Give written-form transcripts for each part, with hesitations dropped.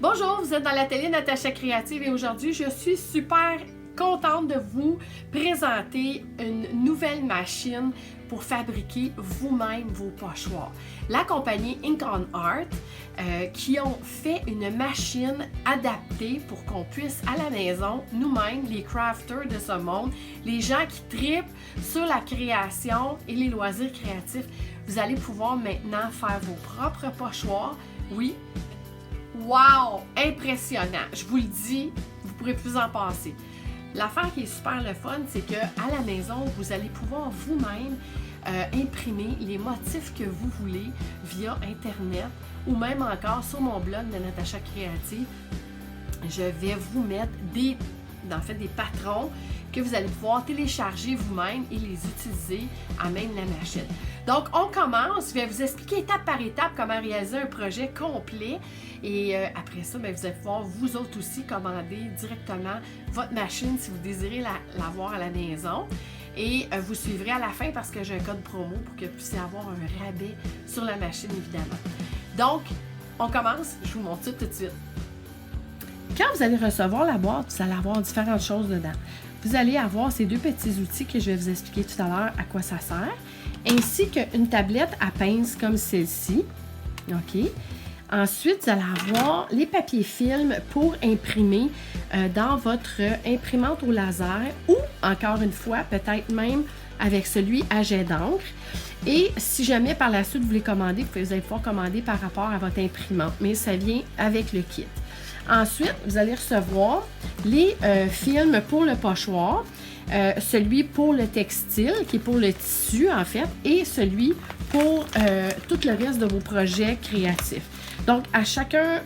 Bonjour, vous êtes dans l'atelier Natacha Créative et aujourd'hui, je suis super contente de vous présenter une nouvelle machine pour fabriquer vous-même vos pochoirs. La compagnie Ink on Art qui ont fait une machine adaptée pour qu'on puisse à la maison, nous-mêmes, les crafters de ce monde, les gens qui tripent sur la création et les loisirs créatifs, vous allez pouvoir maintenant faire vos propres pochoirs. Oui, wow! Impressionnant! Je vous le dis, vous ne pourrez plus en passer. L'affaire qui est super le fun, c'est qu'à la maison, vous allez pouvoir vous-même imprimer les motifs que vous voulez via Internet ou même encore sur mon blog de Natacha Créative. Je vais vous mettre des patrons que vous allez pouvoir télécharger vous-même et les utiliser à même la machine. Donc, on commence. Je vais vous expliquer étape par étape comment réaliser un projet complet. Et après ça, bien, vous allez pouvoir vous autres aussi commander directement votre machine si vous désirez l'avoir à la maison. Et vous suivrez à la fin parce que j'ai un code promo pour que vous puissiez avoir un rabais sur la machine, évidemment. Donc, on commence. Je vous montre ça tout de suite. Quand vous allez recevoir la boîte, vous allez avoir différentes choses dedans. Vous allez avoir ces deux petits outils que je vais vous expliquer tout à l'heure à quoi ça sert, ainsi qu'une tablette à pince comme celle-ci. OK? Ensuite, vous allez avoir les papiers films pour imprimer dans votre imprimante au laser ou, encore une fois, peut-être même avec celui à jet d'encre. Et si jamais par la suite vous voulez commander, vous allez pouvoir commander par rapport à votre imprimante, mais ça vient avec le kit. Ensuite, vous allez recevoir les films pour le pochoir, celui pour le textile, qui est pour le tissu en fait, et celui pour tout le reste de vos projets créatifs. Donc, à chacun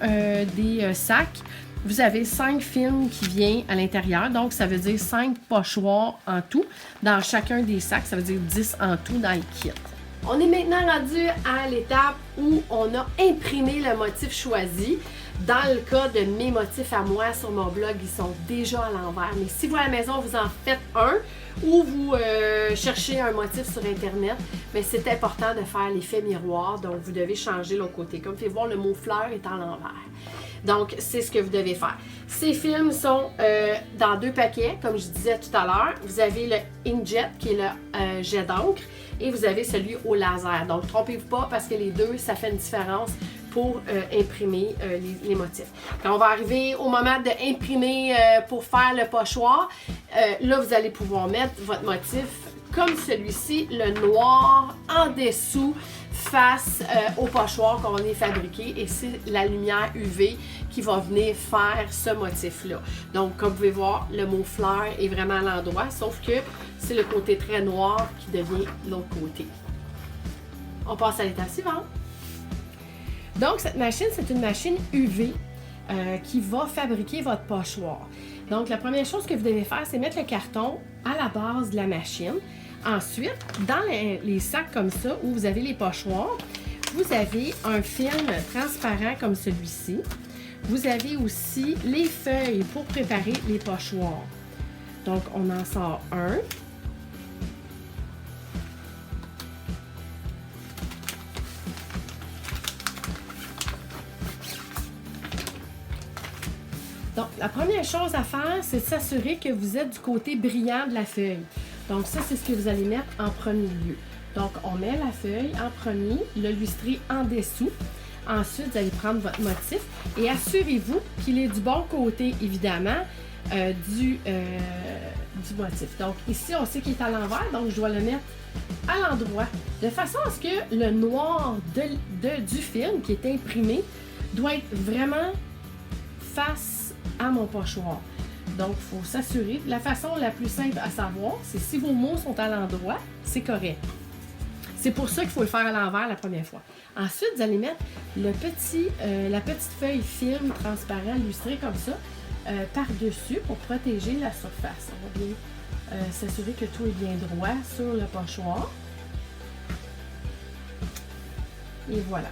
des sacs, vous avez 5 films qui viennent à l'intérieur. Donc, ça veut dire 5 pochoirs en tout. Dans chacun des sacs, ça veut dire 10 en tout dans le kit. On est maintenant rendu à l'étape où on a imprimé le motif choisi. Dans le cas de mes motifs à moi sur mon blog, ils sont déjà à l'envers. Mais si vous à la maison, vous en faites un ou vous cherchez un motif sur Internet, mais c'est important de faire l'effet miroir. Donc, vous devez changer l'autre côté. Comme vous pouvez voir, le mot fleur est à l'envers. Donc, c'est ce que vous devez faire. Ces films sont dans 2 paquets, comme je disais tout à l'heure. Vous avez le inkjet, qui est le jet d'encre, et vous avez celui au laser. Donc, trompez-vous pas, parce que les deux, ça fait une différence pour imprimer les motifs. Quand on va arriver au moment d'imprimer pour faire le pochoir, là, vous allez pouvoir mettre votre motif comme celui-ci, le noir en dessous, face au pochoir qu'on est fabriqué, et c'est la lumière UV qui va venir faire ce motif-là. Donc, comme vous pouvez voir, le mot fleur est vraiment à l'endroit, sauf que c'est le côté très noir qui devient l'autre côté. On passe à l'étape suivante. Donc, cette machine, c'est une machine UV qui va fabriquer votre pochoir. Donc, la première chose que vous devez faire, c'est mettre le carton à la base de la machine. Ensuite, dans les sacs comme ça, où vous avez les pochoirs, vous avez un film transparent comme celui-ci. Vous avez aussi les feuilles pour préparer les pochoirs. Donc, on en sort un. Donc, la première chose à faire, c'est de s'assurer que vous êtes du côté brillant de la feuille. Donc, ça, c'est ce que vous allez mettre en premier lieu. Donc, on met la feuille en premier, le lustrer en dessous. Ensuite, vous allez prendre votre motif et assurez-vous qu'il est du bon côté, évidemment, du motif. Donc, ici, on sait qu'il est à l'envers, donc je dois le mettre à l'endroit, de façon à ce que le noir du film qui est imprimé doit être vraiment face à mon pochoir. Donc, il faut s'assurer. La façon la plus simple à savoir, c'est si vos mots sont à l'endroit, c'est correct. C'est pour ça qu'il faut le faire à l'envers la première fois. Ensuite, vous allez mettre la petite feuille film transparent lustré comme ça par-dessus pour protéger la surface. On va bien s'assurer que tout est bien droit sur le pochoir. Et voilà.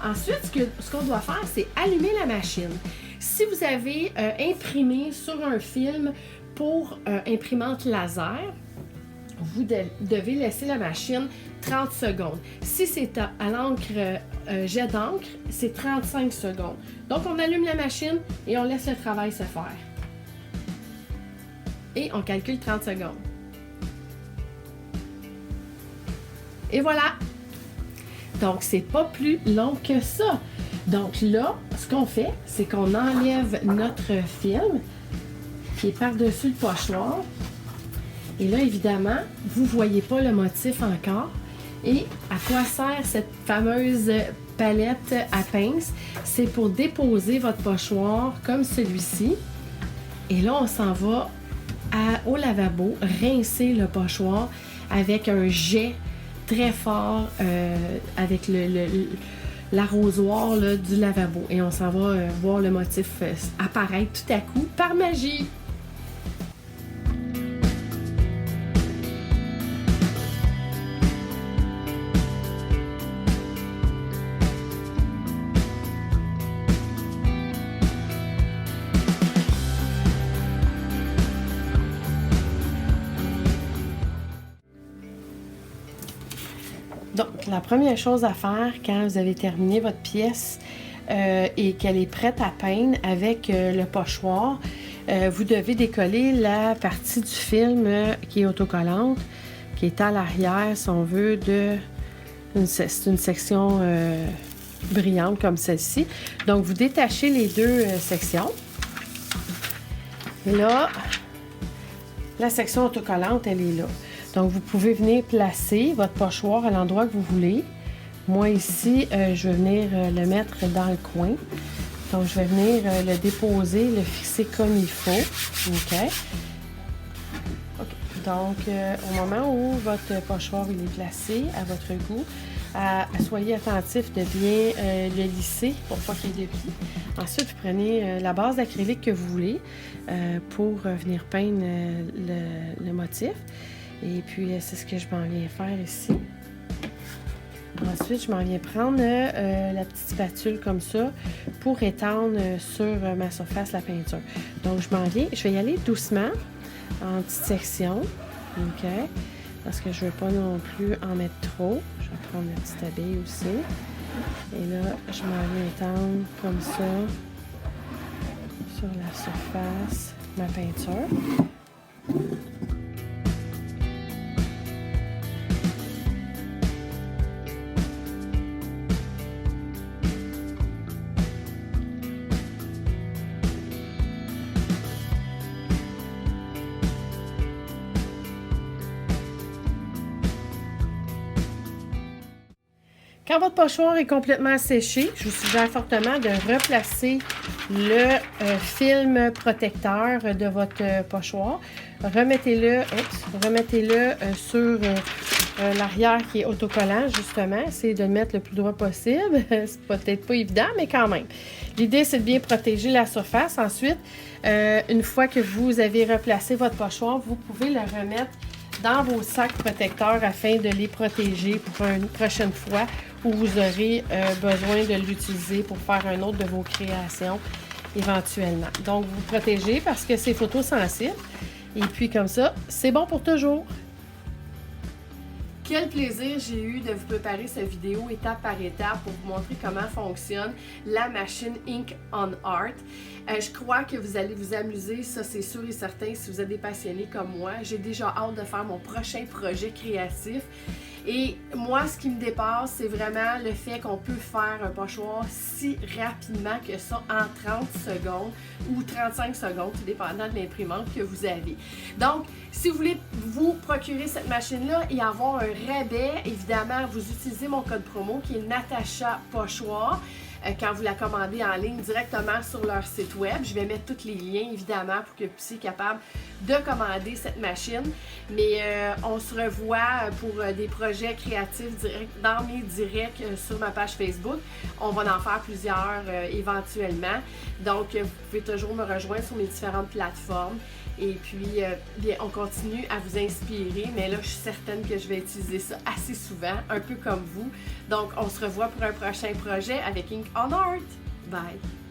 Ensuite, ce qu'on doit faire, c'est allumer la machine. Si vous avez imprimé sur un film pour imprimante laser, vous devez laisser la machine 30 secondes. Si c'est à l'encre jet d'encre, c'est 35 secondes. Donc, on allume la machine et on laisse le travail se faire. Et on calcule 30 secondes. Et voilà! Donc, c'est pas plus long que ça. Donc là, ce qu'on fait, c'est qu'on enlève notre film qui est par-dessus le pochoir. Et là, évidemment, vous ne voyez pas le motif encore. Et à quoi sert cette fameuse palette à pince? C'est pour déposer votre pochoir comme celui-ci. Et là, on s'en va au lavabo, rincer le pochoir avec un jet très fort avec l'arrosoir du lavabo. Et on s'en va voir le motif apparaître tout à coup par magie. Donc, la première chose à faire quand vous avez terminé votre pièce et qu'elle est prête à peindre avec le pochoir, vous devez décoller la partie du film qui est autocollante, qui est à l'arrière, si on veut, c'est une section brillante comme celle-ci. Donc, vous détachez les deux sections. Et là, la section autocollante, elle est là. Donc, vous pouvez venir placer votre pochoir à l'endroit que vous voulez. Moi, ici, je vais venir le mettre dans le coin. Donc, je vais venir le déposer, le fixer comme il faut. OK. Donc, au moment où votre pochoir il est placé à votre goût, soyez attentif de bien le lisser pour pas qu'il y ait de plis. Ensuite, vous prenez la base d'acrylique que vous voulez pour venir peindre le motif. Et puis, c'est ce que je m'en viens faire ici. Ensuite, je m'en viens prendre la petite spatule comme ça pour étendre sur ma surface la peinture. Donc, je vais y aller doucement en petites sections. OK? Parce que je ne veux pas non plus en mettre trop. Je vais prendre la petite abeille aussi. Et là, je m'en viens étendre comme ça sur la surface de ma peinture. Quand votre pochoir est complètement séché, je vous suggère fortement de replacer le film protecteur de votre pochoir. Remettez-le sur l'arrière qui est autocollant, justement. Essayez de le mettre le plus droit possible. C'est peut-être pas évident, mais quand même. L'idée, c'est de bien protéger la surface. Ensuite, une fois que vous avez replacé votre pochoir, vous pouvez le remettre dans vos sacs protecteurs afin de les protéger pour une prochaine fois où vous aurez besoin de l'utiliser pour faire un autre de vos créations éventuellement. Donc, vous protégez parce que c'est photosensible. Et puis, comme ça, c'est bon pour toujours. Quel plaisir j'ai eu de vous préparer cette vidéo étape par étape pour vous montrer comment fonctionne la machine Ink on Art. Je crois que vous allez vous amuser, ça c'est sûr et certain si vous êtes des passionnés comme moi. J'ai déjà hâte de faire mon prochain projet créatif. Et moi, ce qui me dépasse, c'est vraiment le fait qu'on peut faire un pochoir si rapidement que ça en 30 secondes ou 35 secondes, tout dépendant de l'imprimante que vous avez. Donc, si vous voulez vous procurer cette machine-là et avoir un rabais, évidemment, vous utilisez mon code promo qui est Natacha Pochoir. Quand vous la commandez en ligne directement sur leur site web. Je vais mettre tous les liens, évidemment, pour que vous puissiez être capable de commander cette machine. Mais on se revoit pour des projets créatifs dans mes directs sur ma page Facebook. On va en faire plusieurs éventuellement. Donc, vous pouvez toujours me rejoindre sur mes différentes plateformes. Et puis, bien, on continue à vous inspirer, mais là, je suis certaine que je vais utiliser ça assez souvent, un peu comme vous. Donc, on se revoit pour un prochain projet avec Ink on Art. Bye!